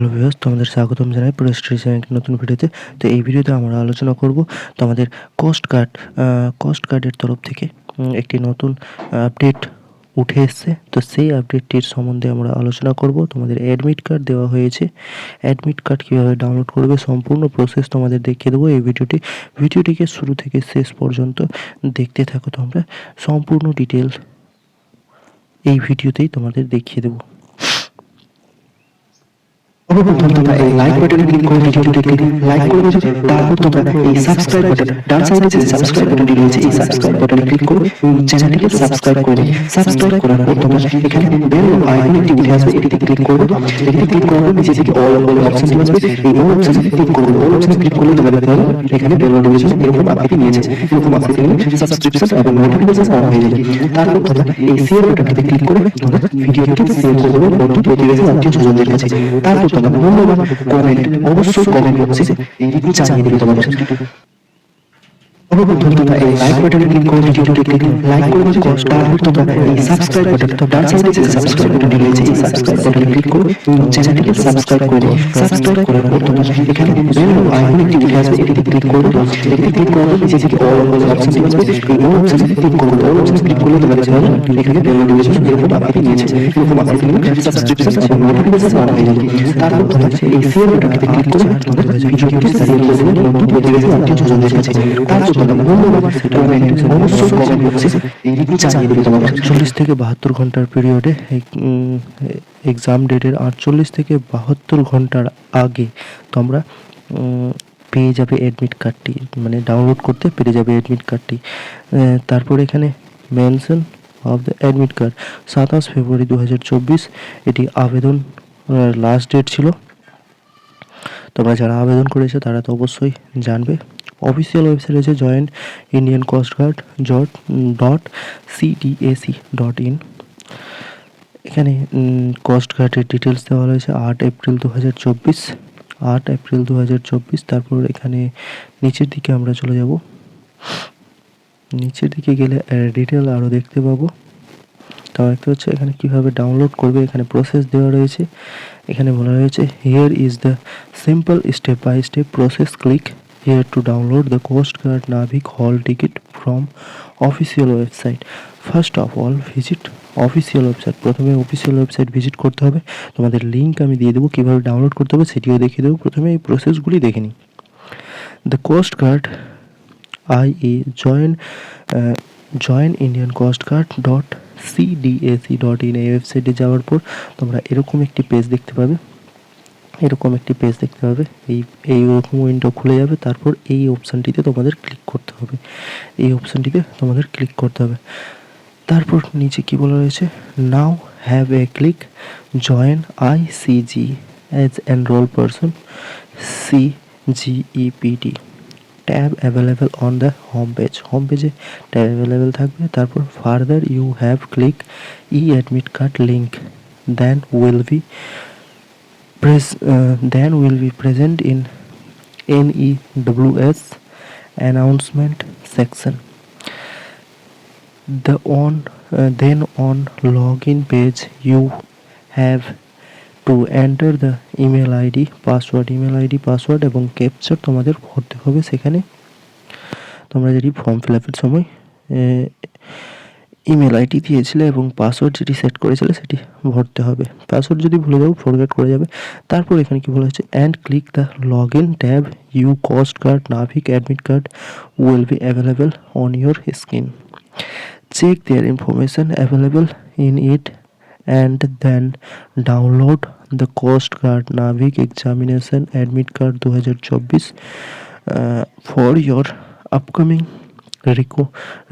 Hello viewers, তোমাদের স্বাগতম জানাই পুরস্ট্রি চ্যানেলের নতুন ভিডিওতে। তো এই ভিডিওতে আমরা আলোচনা করব তোমাদের কোস্ট গার্ডের তরফ থেকে একটি নতুন আপডেট উঠে এসছে। তো সেই আপডেটটির সম্বন্ধে আমরা আলোচনা করব। তোমাদের অ্যাডমিট কার্ড দেওয়া হয়েছে। অ্যাডমিট কার্ড কীভাবে ডাউনলোড করবে সম্পূর্ণ প্রসেস তোমাদের দেখিয়ে দেবো এই ভিডিওটিকে শুরু থেকে শেষ পর্যন্ত দেখতে থাকো তোমরা। সম্পূর্ণ ডিটেলস এই ভিডিওতেই তোমাদের দেখিয়ে দেবো। সর্বপ্রথম তোমরা এই লাইক বাটনে ক্লিক করে ভিডিওটিকে লাইক করবে। তারপর তোমরা এই সাবস্ক্রাইব বাটন ডান সাইডে যে সাবস্ক্রাইব বাটনটি রয়েছে এই সাবস্ক্রাইব বাটনে ক্লিক করে চ্যানেলটিকে সাবস্ক্রাইব করে নেবে। সাবস্ক্রাইব করার পর তোমরা এখানে বেল আইকনটি উঠে আসবে, এটিতে ক্লিক করবে। এটিতে ক্লিক করার পর নিচে থেকে অল অপশনটি আসবে, এই অল অপশনে ক্লিক করবে। অল অপশনে ক্লিক করলে তোমরা দেখতে পাবে এখানে বেল নোটিফিকেশন এরকম আকৃতি নিয়েছে। এরকম আকৃতি নিয়ে সাবস্ক্রিপশন এবং নোটিফিকেশন অন হয়ে যাবে। তারপর তোমরা এই শেয়ার বাটনটিতে ক্লিক করে তোমরা ভিডিওটিকে শেয়ার করে দেবে বন্ধু প্রতিবেশী আত্মীয় স্বজনদের কাছে। তারপর তোমরা মূল্যবান কমেন্ট অবশ্যই কমেন্ট বক্সে জানিয়ে দেবে তোমাদের। সর্বপ্রথম তোমরা এই লাইক বাটনে ক্লিক করে ভিডিওটিকে লাইক করবে। তারপর তোমরা এই সাবস্ক্রাইব বাটন ডান সাইডে যে সাবস্ক্রাইব বাটনটি রয়েছে এই সাবস্ক্রাইব বাটনে ক্লিক করে চ্যানেলটিকে সাবস্ক্রাইব করে নেবে। সাবস্ক্রাইব করার পর তোমরা এখানে বেল আইকনটি উঠে আসবে, এটিতে ক্লিক করবে। এটিতে ক্লিক করার পর নিচে থেকে অল অপশনটি আসবে, এই অল অপশনে ক্লিক করবে। অল অপশনে ক্লিক করলে তোমরা দেখতে পাবে এখানে বেল নোটিফিকেশন এরকম আকৃতি নিয়েছে। এরকম আকৃতি নিয়ে সাবস্ক্রিপশন এবং নোটিফিকেশন অন হয়ে যাবে। তারপর তোমরা এই শেয়ার বাটনটিতে ক্লিক করে তোমরা ভিডিওটিকে শেয়ার করে দেবে বন্ধু প্রতিবেশী আত্মীয় স্বজনদের কাছে। তারপর তোমরা মূল্যবান কমেন্ট অবশ্যই কমেন্ট বক্সে জানিয়ে দেবে তোমাদের। 40 থেকে 72 ঘন্টার পিরিয়ডে এক্সাম ডেটের 48 থেকে 72 ঘন্টার আগে তোমরা পেয়ে যাবে অ্যাডমিট কার্ডটি, মানে ডাউনলোড করতে পেরে যাবে অ্যাডমিট কার্ডটি। তারপর এখানে mention of the admit card 27 ফেব্রুয়ারি 2024 এটি আবেদন লাস্ট ডেট ছিল। তোমরা যারা আবেদন করেছো তারা তো অবশ্যই জানবে। অফিসিয়াল ওয়েবসাইট আছে joint Indian coast guard .cdac.in। এখানে কোস্ট গার্ডের ডিটেলস দেওয়া রয়েছে 8 এপ্রিল 2024। তারপর এখানে নিচের দিকে আমরা চলে যাব। নিচের দিকে গেলে ডিটেল আরও দেখতে পাবো। তাও দেখতে হচ্ছে এখানে কিভাবে ডাউনলোড করবে, এখানে প্রসেস দেওয়া রয়েছে। এখানে বলা রয়েছে here is the simple step by step process, click here to download the coast guard Navik hall ticket from official website. First of all visit official website. প্রথমে অফিসিয়াল ওয়েবসাইট ভিজিট করতে হবে। তোমাদের লিঙ্ক আমি দিয়ে দেবো, কীভাবে ডাউনলোড করতে হবে সেটিও দেখিয়ে দেবো। প্রথমে এই প্রসেসগুলি দেখে নিই। The coast guard join Indian coast guard .cdac.in এই ওয়েবসাইটে যাওয়ার পর তোমরা এরকম একটি পেজ দেখতে পাবে। এইরকম উইন্ডো খুলে যাবে। তারপর এই অপশানটিতে তোমাদের ক্লিক করতে হবে। তারপর নিচে কি বলা রয়েছে, now have a click join ICG as enrol person CGEPT tab available on the home পেজে ট্যাব অ্যাভেলেবেল থাকবে। তারপর further you have click admit card link then will be present in NEWS announcement section. Then on login page you have to enter the email ID password এবং capture তোমাদের ভরতে হবে। সেখানে তোমরা যেটি ফর্ম ফিল আপের সময় ইমেল আইডি দিয়েছিলে এবং পাসওয়ার্ড যেটি সেট করেছিলে সেটি ভরতে হবে। পাসওয়ার্ড যদি ভুলে যাও ফরগেট করে যাবে। তারপর এখানে কি বলা হচ্ছে, and click the log in tab you coast guard Navik admit card will be available on your screen. Check there information available in it and then download the Coast Guard Navig Examination Admit Card 2024 for your upcoming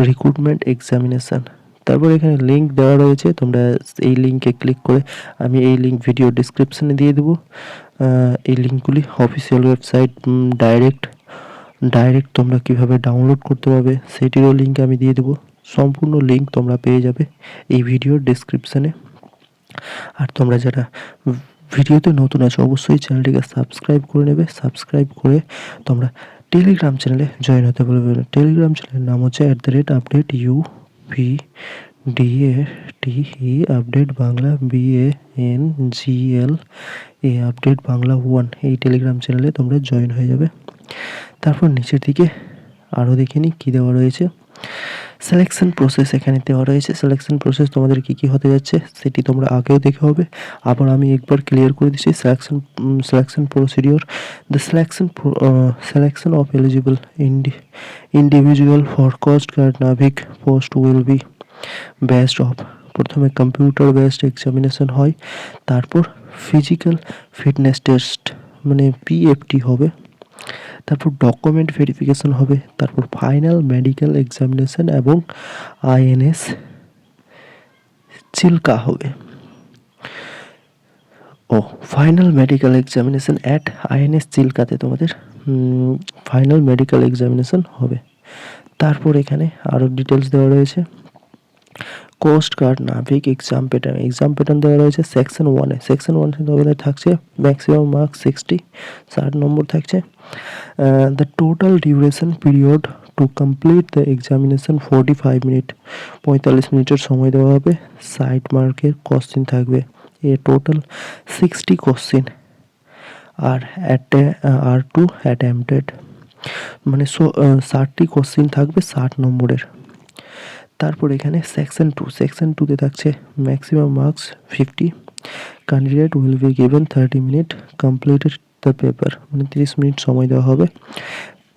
recruitment examination. তারপর এখানে link দেওয়া রয়েছে, তোমরা এই লিঙ্কে click করে, আমি এই লিঙ্ক ভিডিও ডিসক্রিপশনে দিয়ে দেবো। এই লিঙ্কগুলি অফিসিয়াল ওয়েবসাইট ডাইরেক্ট তোমরা কিভাবে ডাউনলোড করতে পারবে সেটিরও লিঙ্ক আমি দিয়ে দেবো। সম্পূর্ণ লিঙ্ক তোমরা পেয়ে যাবে এই ভিডিওর ডিসক্রিপশনে। আর তোমরা যারা ভিডিওতে নতুন আছো অবশ্যই চ্যানেলটিকে সাবস্ক্রাইব করে নেবে। সাবস্ক্রাইব করে তোমরা টেলিগ্রাম চ্যানেলে জয়েন হতে বলবে। টেলিগ্রাম চ্যানেলের নাম হচ্ছে @update UPDATE update Bangla BANGL এই আপডেট বাংলা 1 এই টেলিগ্রাম চ্যানেলে তোমরা জয়েন হয়ে যাবে। তারপর নিচের দিকে আরও দেখে নিই কী দেওয়া রয়েছে। সিলেকশন প্রসেস এখানে দেওয়া রয়েছে। সিলেকশন প্রসেস তোমাদের কী কী হতে যাচ্ছে সেটি তোমরা আগেও দেখে হবে, আবার আমি একবার ক্লিয়ার করে দিচ্ছি। Selection procedure, the selection of eligible individual for coast guard Navik post will be best of, প্রথমে কম্পিউটার বেসড এক্সামিনেশন হয়, তারপর ফিজিক্যাল ফিটনেস টেস্ট মানে পিএফটি হবে, তারপর ডকুমেন্ট ভেরিফিকেশন হবে, তারপর ফাইনাল মেডিকেল এক্সামিনেশন এবং আইএনএস চিল্কা হবে। ও final medical examination at INS চিল্কাতে তোমাদের ফাইনাল মেডিকেল এক্সামিনেশন হবে। তারপর এখানে আরও ডিটেলস দেওয়া রয়েছে। Coast guard Navik exam pattern দেওয়া রয়েছে সেকশন 1-এ। সেকশন 1 তোমাদের থাকছে ম্যাক্সিমাম মার্কস 60 নম্বর থাকছে। The total duration period to complete the examination 45 minute, 45 মিনিটের সময় দেওয়া হবে। 60 মার্কের কোশ্চেন থাকবে, এ টোটাল 60 কোশ্চেন আর আর টু অ্যাটেম্পটেড, মানে 60টি কোশ্চেন থাকবে 60 নম্বরের। তারপর এখানে সেকশন 2তে থাকছে maximum marks 50, candidate will be given 30 minute completed the paper, মানে 30 মিনিট সময় দেওয়া হবে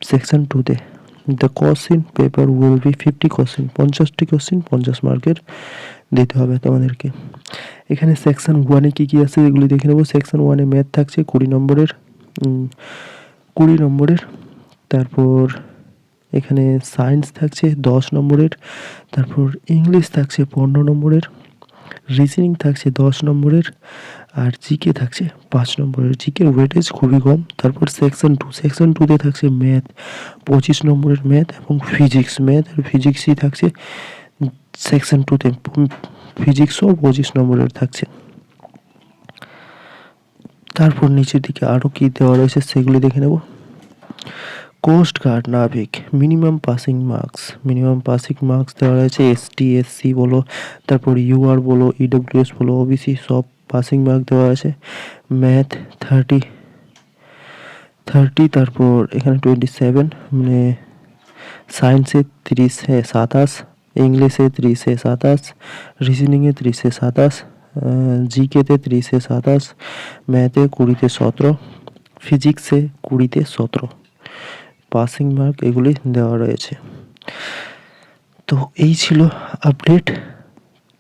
সেকশন 2তে। The question paper will be 50 question, 50টি কোশ্চেন 50 মার্কের দিতে হবে তোমাদেরকে। এখানে সেকশন 1-এ কী কী আছে এগুলি দেখে নেবো। সেকশন 1-এ ম্যাথ থাকছে 20 নম্বরের, তারপর এখানে সায়েন্স থাকছে 10 নম্বরের, তারপর ইংলিশ থাকছে 15 নম্বরের, রিজনিং থাকছে 10 নম্বরের, আর জিকে থাকছে 5 নম্বরের। জিকের ওয়েটেজ খুবই কম। তারপর সেকশন 2তে থাকছে ম্যাথ 25 নম্বরের, ম্যাথ এবং ম্যাথ আর ফিজিক্সই থাকছে সেকশন 2তে, ফিজিক্সও 25 নম্বরের থাকছে। তারপর নিচের দিকে আরও কী দেওয়া রয়েছে সেগুলি দেখে নেব। Coast guard Navik minimum passing marks দেওয়া রয়েছে। এসটি এসসি বলো, তারপর ইউআর বলো, ইডব্লিউএস বলো, ওবিসি সব পাসিং মার্ক দেওয়া আছে। ম্যাথ 30, তারপর এখানে 27, মানে সায়েন্সে 30-এ 27, ইংলিশে 30-এ 27, রিজনিংয়ে 30-এ 27, জিকেতে 30-এ 27, ম্যাথে 20-তে 17, ফিজিক্সে 20-তে 17 পাসিং মার্ক এগুলি দেওয়া রয়েছে। তো এই ছিল আপডেট।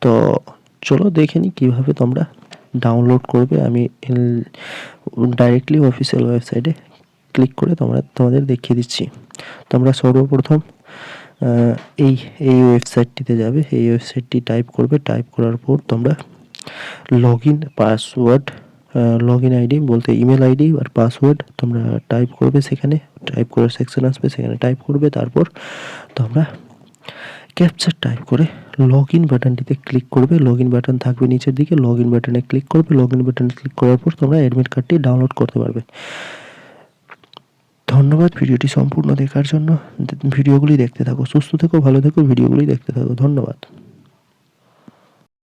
তো চলো দেখে নিই কীভাবে তোমরা ডাউনলোড করবে। আমি ডাইরেক্টলি অফিসিয়াল ওয়েবসাইটে ক্লিক করে তোমাদের দেখিয়ে দিচ্ছি। তোমরা সর্বপ্রথম এই ওয়েবসাইটটিতে যাবে, এই ওয়েবসাইটটি টাইপ করবে। টাইপ করার পর তোমরা লগ ইন আইডি বলতে ইমেল আইডি আর পাসওয়ার্ড তোমরা টাইপ করবে, সেখানে টাইপ করার সেকশন আসবে, সেখানে টাইপ করবে। তারপর তোমরা ক্যাপচার টাইপ করে লগ ইন বাটনটিতে ক্লিক করবে। লগ ইন বাটন থাকবে নিচের দিকে, লগ ইন বাটনে ক্লিক করবে। লগ ইন বাটনে ক্লিক করার পর তোমরা অ্যাডমিট কার্ডটি ডাউনলোড করতে পারবে। ধন্যবাদ ভিডিওটি সম্পূর্ণ দেখার জন্য। ভিডিওগুলি দেখতে থাকো, সুস্থ থেকো, ভালো থেকো, ভিডিওগুলি দেখতে থাকো। ধন্যবাদ।